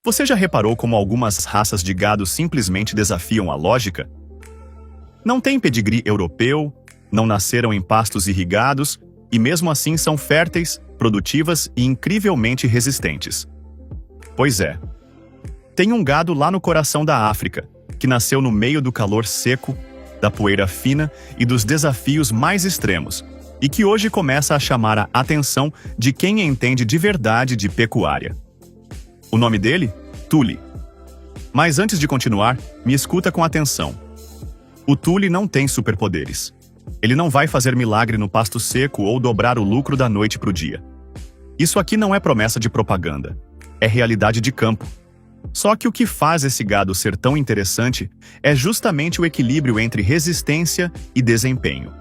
Você já reparou como algumas raças de gado simplesmente desafiam a lógica? Não têm pedigree europeu, não nasceram em pastos irrigados e mesmo assim são férteis, produtivas e incrivelmente resistentes. Pois é. Tem um gado lá no coração da África, que nasceu no meio do calor seco, da poeira fina e dos desafios mais extremos, e que hoje começa a chamar a atenção de quem entende de verdade de pecuária. O nome dele? Tule. Mas antes de continuar, me escuta com atenção. O Tule não tem superpoderes. Ele não vai fazer milagre no pasto seco ou dobrar o lucro da noite para o dia. Isso aqui não é promessa de propaganda. É realidade de campo. Só que o que faz esse gado ser tão interessante é justamente o equilíbrio entre resistência e desempenho,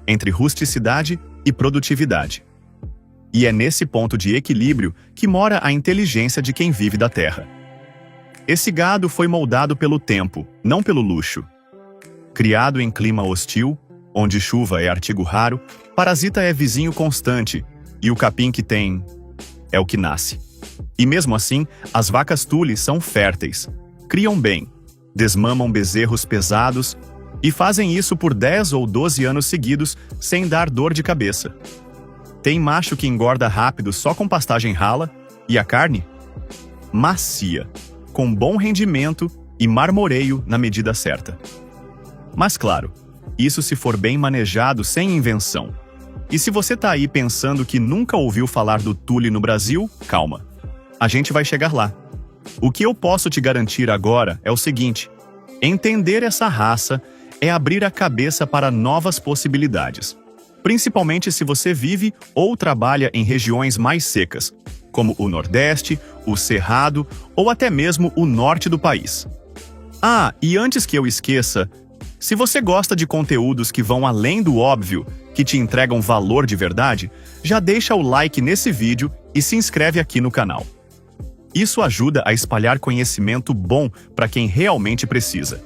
entre rusticidade e produtividade. E é nesse ponto de equilíbrio que mora a inteligência de quem vive da terra. Esse gado foi moldado pelo tempo, não pelo luxo. Criado em clima hostil, onde chuva é artigo raro, parasita é vizinho constante, e o capim que tem é o que nasce. E mesmo assim, as vacas Tule são férteis, criam bem, desmamam bezerros pesados e fazem isso por 10 ou 12 anos seguidos sem dar dor de cabeça. Tem macho que engorda rápido só com pastagem rala e a carne? Macia, com bom rendimento e marmoreio na medida certa. Mas claro, isso se for bem manejado sem invenção. E se você tá aí pensando que nunca ouviu falar do Tule no Brasil, calma. A gente vai chegar lá. O que eu posso te garantir agora é o seguinte: entender essa raça é abrir a cabeça para novas possibilidades. Principalmente se você vive ou trabalha em regiões mais secas, como o Nordeste, o Cerrado ou até mesmo o Norte do país. Ah, e antes que eu esqueça, se você gosta de conteúdos que vão além do óbvio, que te entregam valor de verdade, já deixa o like nesse vídeo e se inscreve aqui no canal. Isso ajuda a espalhar conhecimento bom para quem realmente precisa.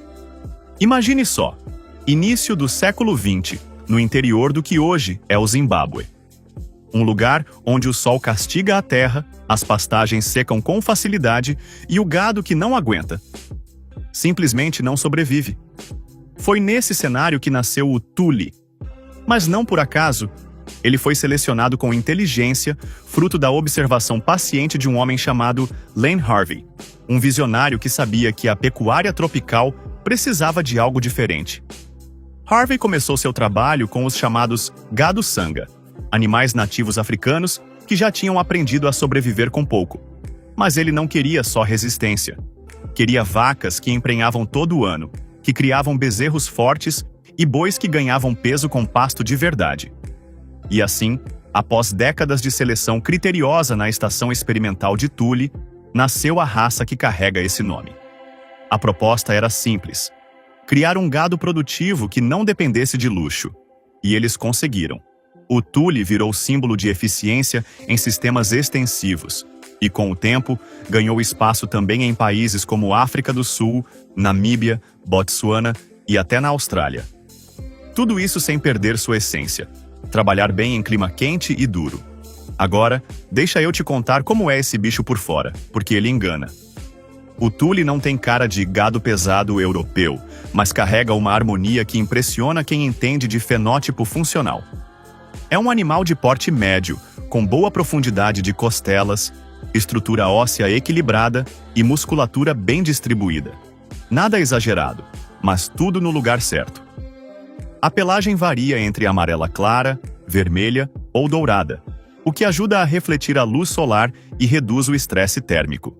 Imagine só, início do século XX, no interior do que hoje é o Zimbábue. Um lugar onde o sol castiga a terra, as pastagens secam com facilidade e o gado que não aguenta simplesmente não sobrevive. Foi nesse cenário que nasceu o Tule. Mas não por acaso, ele foi selecionado com inteligência, fruto da observação paciente de um homem chamado Len Harvey, um visionário que sabia que a pecuária tropical precisava de algo diferente. Harvey começou seu trabalho com os chamados gado-sanga, animais nativos africanos que já tinham aprendido a sobreviver com pouco. Mas ele não queria só resistência. Queria vacas que emprenhavam todo o ano, que criavam bezerros fortes e bois que ganhavam peso com pasto de verdade. E assim, após décadas de seleção criteriosa na estação experimental de Tule, nasceu a raça que carrega esse nome. A proposta era simples: criar um gado produtivo que não dependesse de luxo. E eles conseguiram. O Tule virou símbolo de eficiência em sistemas extensivos, e com o tempo, ganhou espaço também em países como África do Sul, Namíbia, Botsuana e até na Austrália. Tudo isso sem perder sua essência: trabalhar bem em clima quente e duro. Agora, deixa eu te contar como é esse bicho por fora, porque ele engana. O Tule não tem cara de gado pesado europeu, mas carrega uma harmonia que impressiona quem entende de fenótipo funcional. É um animal de porte médio, com boa profundidade de costelas, estrutura óssea equilibrada e musculatura bem distribuída. Nada exagerado, mas tudo no lugar certo. A pelagem varia entre amarela clara, vermelha ou dourada, o que ajuda a refletir a luz solar e reduz o estresse térmico.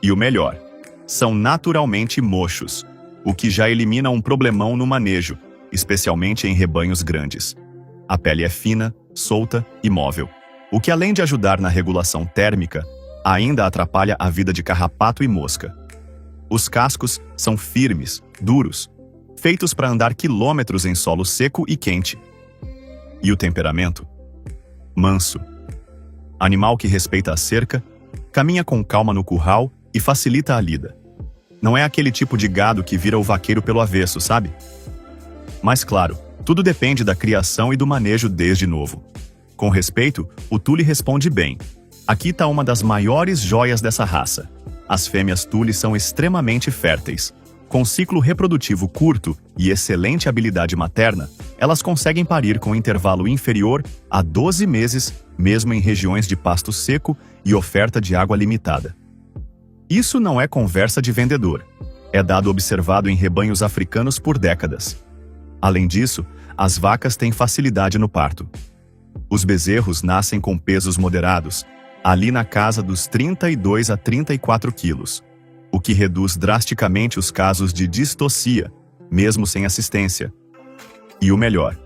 E o melhor, são naturalmente mochos, o que já elimina um problemão no manejo, especialmente em rebanhos grandes. A pele é fina, solta e móvel, o que além de ajudar na regulação térmica, ainda atrapalha a vida de carrapato e mosca. Os cascos são firmes, duros, feitos para andar quilômetros em solo seco e quente. E o temperamento? Manso. Animal que respeita a cerca, caminha com calma no curral e facilita a lida. Não é aquele tipo de gado que vira o vaqueiro pelo avesso, sabe? Mas claro, tudo depende da criação e do manejo desde novo. Com respeito, o Tule responde bem. Aqui está uma das maiores joias dessa raça. As fêmeas tule são extremamente férteis. Com ciclo reprodutivo curto e excelente habilidade materna, elas conseguem parir com intervalo inferior a 12 meses, mesmo em regiões de pasto seco e oferta de água limitada. Isso não é conversa de vendedor. É dado observado em rebanhos africanos por décadas. Além disso, as vacas têm facilidade no parto. Os bezerros nascem com pesos moderados, ali na casa dos 32 a 34 quilos, o que reduz drasticamente os casos de distocia, mesmo sem assistência. E o melhor,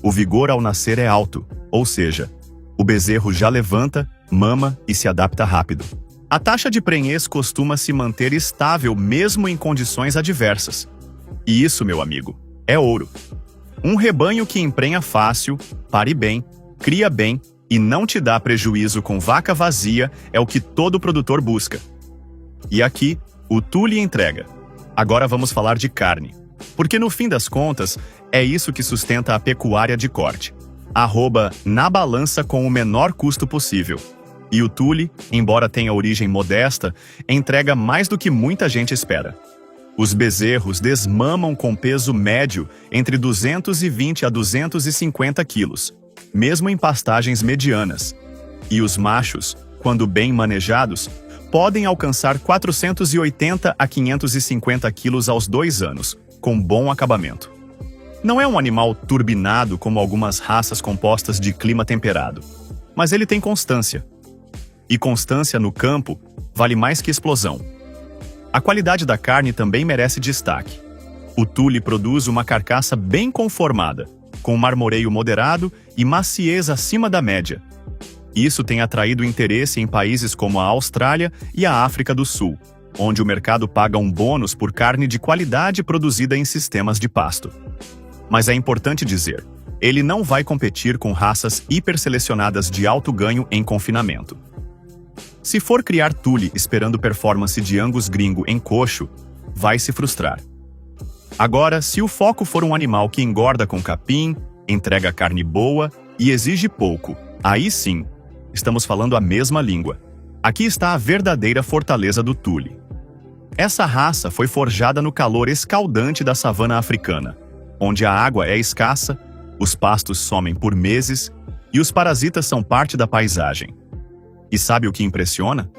o vigor ao nascer é alto, ou seja, o bezerro já levanta, mama e se adapta rápido. A taxa de prenhez costuma se manter estável mesmo em condições adversas. E isso, meu amigo, é ouro. Um rebanho que emprenha fácil, pare bem, cria bem e não te dá prejuízo com vaca vazia é o que todo produtor busca. E aqui, o Tule entrega. Agora vamos falar de carne. Porque no fim das contas, é isso que sustenta a pecuária de corte. @na balança com o menor custo possível. E o Tule, embora tenha origem modesta, entrega mais do que muita gente espera. Os bezerros desmamam com peso médio entre 220 a 250 quilos, mesmo em pastagens medianas. E os machos, quando bem manejados, podem alcançar 480 a 550 quilos aos 2 anos, com bom acabamento. Não é um animal turbinado como algumas raças compostas de clima temperado, mas ele tem constância. E constância no campo vale mais que explosão. A qualidade da carne também merece destaque. O Tule produz uma carcaça bem conformada, com marmoreio moderado e maciez acima da média. Isso tem atraído interesse em países como a Austrália e a África do Sul, onde o mercado paga um bônus por carne de qualidade produzida em sistemas de pasto. Mas é importante dizer, ele não vai competir com raças hiperselecionadas de alto ganho em confinamento. Se for criar Tule esperando performance de Angus gringo em coxo, vai se frustrar. Agora, se o foco for um animal que engorda com capim, entrega carne boa e exige pouco, aí sim, estamos falando a mesma língua. Aqui está a verdadeira fortaleza do Tule. Essa raça foi forjada no calor escaldante da savana africana, onde a água é escassa, os pastos somem por meses e os parasitas são parte da paisagem. E sabe o que impressiona?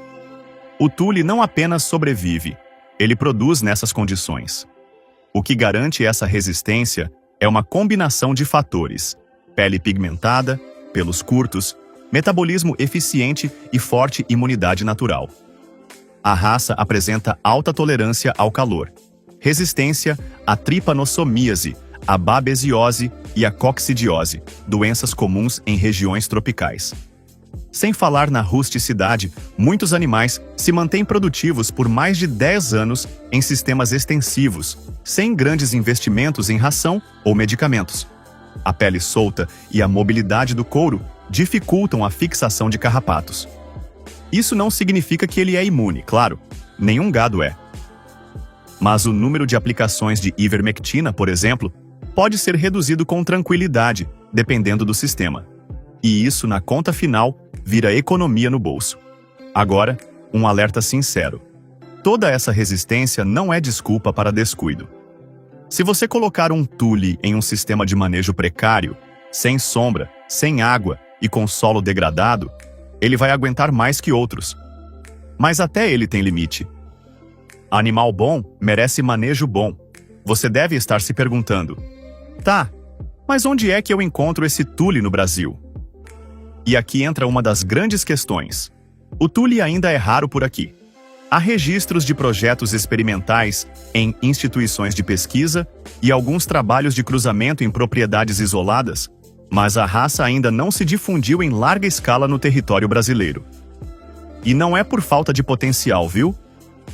O Tule não apenas sobrevive, ele produz nessas condições. O que garante essa resistência é uma combinação de fatores: pele pigmentada, pelos curtos, metabolismo eficiente e forte imunidade natural. A raça apresenta alta tolerância ao calor, resistência à tripanossomíase, à babesiose e à coccidiose, doenças comuns em regiões tropicais. Sem falar na rusticidade, muitos animais se mantêm produtivos por mais de 10 anos em sistemas extensivos, sem grandes investimentos em ração ou medicamentos. A pele solta e a mobilidade do couro dificultam a fixação de carrapatos. Isso não significa que ele é imune, claro, nenhum gado é. Mas o número de aplicações de ivermectina, por exemplo, pode ser reduzido com tranquilidade, dependendo do sistema. E isso, na conta final, vira economia no bolso. Agora, um alerta sincero. Toda essa resistência não é desculpa para descuido. Se você colocar um Tule em um sistema de manejo precário, sem sombra, sem água e com solo degradado, ele vai aguentar mais que outros. Mas até ele tem limite. Animal bom merece manejo bom. Você deve estar se perguntando: tá, mas onde é que eu encontro esse Tule no Brasil? E aqui entra uma das grandes questões. O Tule ainda é raro por aqui. Há registros de projetos experimentais em instituições de pesquisa e alguns trabalhos de cruzamento em propriedades isoladas, mas a raça ainda não se difundiu em larga escala no território brasileiro. E não é por falta de potencial, viu?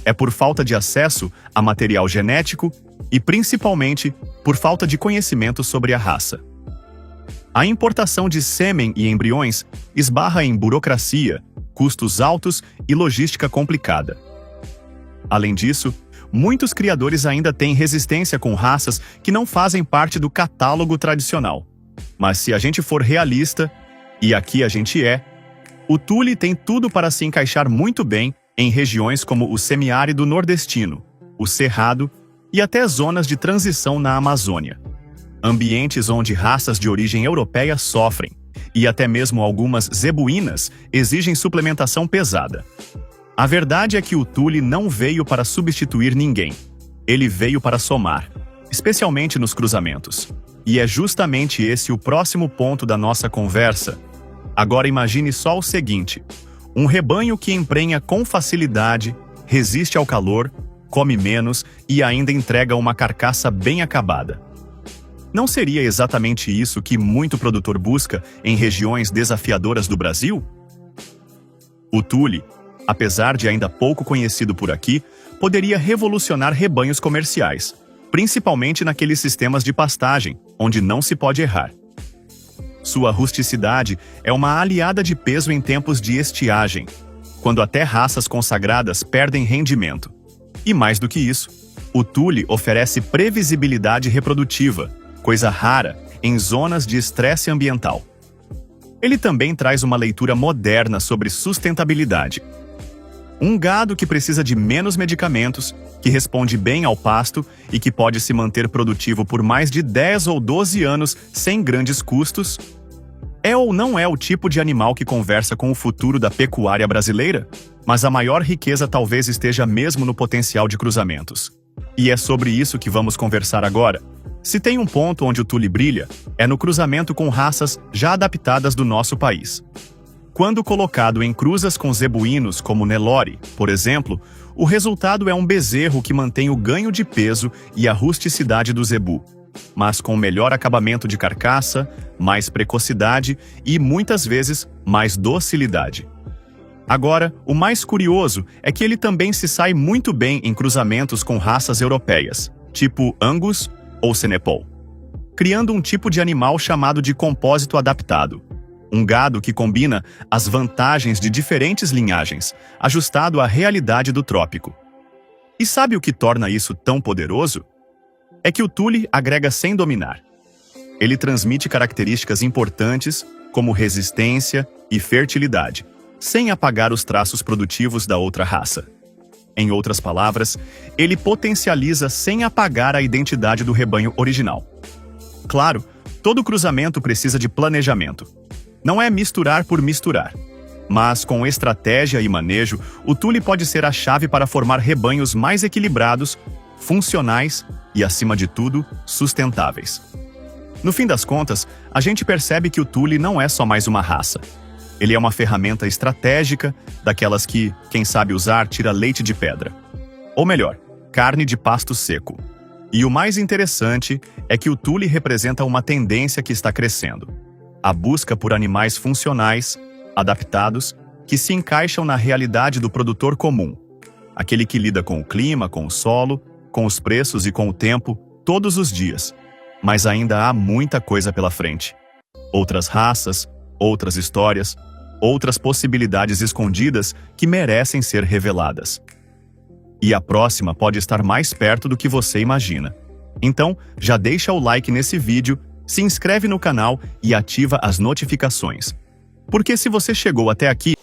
É por falta de acesso a material genético e, principalmente, por falta de conhecimento sobre a raça. A importação de sêmen e embriões esbarra em burocracia, custos altos e logística complicada. Além disso, muitos criadores ainda têm resistência com raças que não fazem parte do catálogo tradicional. Mas se a gente for realista, e aqui a gente é, o Tule tem tudo para se encaixar muito bem em regiões como o semiárido nordestino, o Cerrado e até zonas de transição na Amazônia. Ambientes onde raças de origem europeia sofrem, e até mesmo algumas zebuínas exigem suplementação pesada. A verdade é que o tule não veio para substituir ninguém. Ele veio para somar, especialmente nos cruzamentos. E é justamente esse o próximo ponto da nossa conversa. Agora imagine só o seguinte: um rebanho que emprenha com facilidade, resiste ao calor, come menos e ainda entrega uma carcaça bem acabada. Não seria exatamente isso que muito produtor busca em regiões desafiadoras do Brasil? O tule, apesar de ainda pouco conhecido por aqui, poderia revolucionar rebanhos comerciais, principalmente naqueles sistemas de pastagem, onde não se pode errar. Sua rusticidade é uma aliada de peso em tempos de estiagem, quando até raças consagradas perdem rendimento. E mais do que isso, o tule oferece previsibilidade reprodutiva, coisa rara em zonas de estresse ambiental. Ele também traz uma leitura moderna sobre sustentabilidade. Um gado que precisa de menos medicamentos, que responde bem ao pasto e que pode se manter produtivo por mais de 10 ou 12 anos sem grandes custos, é ou não é o tipo de animal que conversa com o futuro da pecuária brasileira? Mas a maior riqueza talvez esteja mesmo no potencial de cruzamentos. E é sobre isso que vamos conversar agora. Se tem um ponto onde o tule brilha, é no cruzamento com raças já adaptadas do nosso país. Quando colocado em cruzas com zebuínos como Nelore, por exemplo, o resultado é um bezerro que mantém o ganho de peso e a rusticidade do zebu, mas com melhor acabamento de carcaça, mais precocidade e, muitas vezes, mais docilidade. Agora, o mais curioso é que ele também se sai muito bem em cruzamentos com raças europeias, tipo Angus ou Senepol, criando um tipo de animal chamado de compósito adaptado. Um gado que combina as vantagens de diferentes linhagens, ajustado à realidade do trópico. E sabe o que torna isso tão poderoso? É que o tule agrega sem dominar. Ele transmite características importantes, como resistência e fertilidade, sem apagar os traços produtivos da outra raça. Em outras palavras, ele potencializa sem apagar a identidade do rebanho original. Claro, todo cruzamento precisa de planejamento. Não é misturar por misturar. Mas, com estratégia e manejo, o tule pode ser a chave para formar rebanhos mais equilibrados, funcionais e, acima de tudo, sustentáveis. No fim das contas, a gente percebe que o tule não é só mais uma raça. Ele é uma ferramenta estratégica, daquelas que, quem sabe usar, tira leite de pedra. Ou melhor, carne de pasto seco. E o mais interessante é que o tule representa uma tendência que está crescendo: a busca por animais funcionais, adaptados, que se encaixam na realidade do produtor comum, aquele que lida com o clima, com o solo, com os preços e com o tempo, todos os dias. Mas ainda há muita coisa pela frente. Outras raças, outras histórias, outras possibilidades escondidas que merecem ser reveladas. E a próxima pode estar mais perto do que você imagina. Então, já deixa o like nesse vídeo, se inscreve no canal e ativa as notificações. Porque se você chegou até aqui,